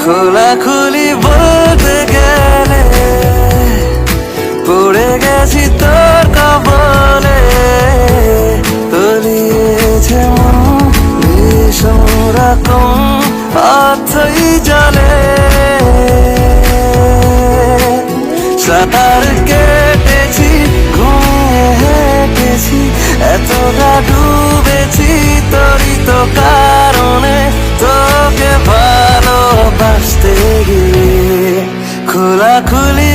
খোলাখুলি বলতে গেলে পড়ে গেছি তোর কবলে, তলিয়েছে মন ভীষণ রকম অথই জলে। সাঁতার কেটেছি, ঘুমিয়ে হেঁটেছি, এতটা ডুবেছি তোরই তো কারণে, তোকে ভালোবাসতে গিয়ে খোলাখুলি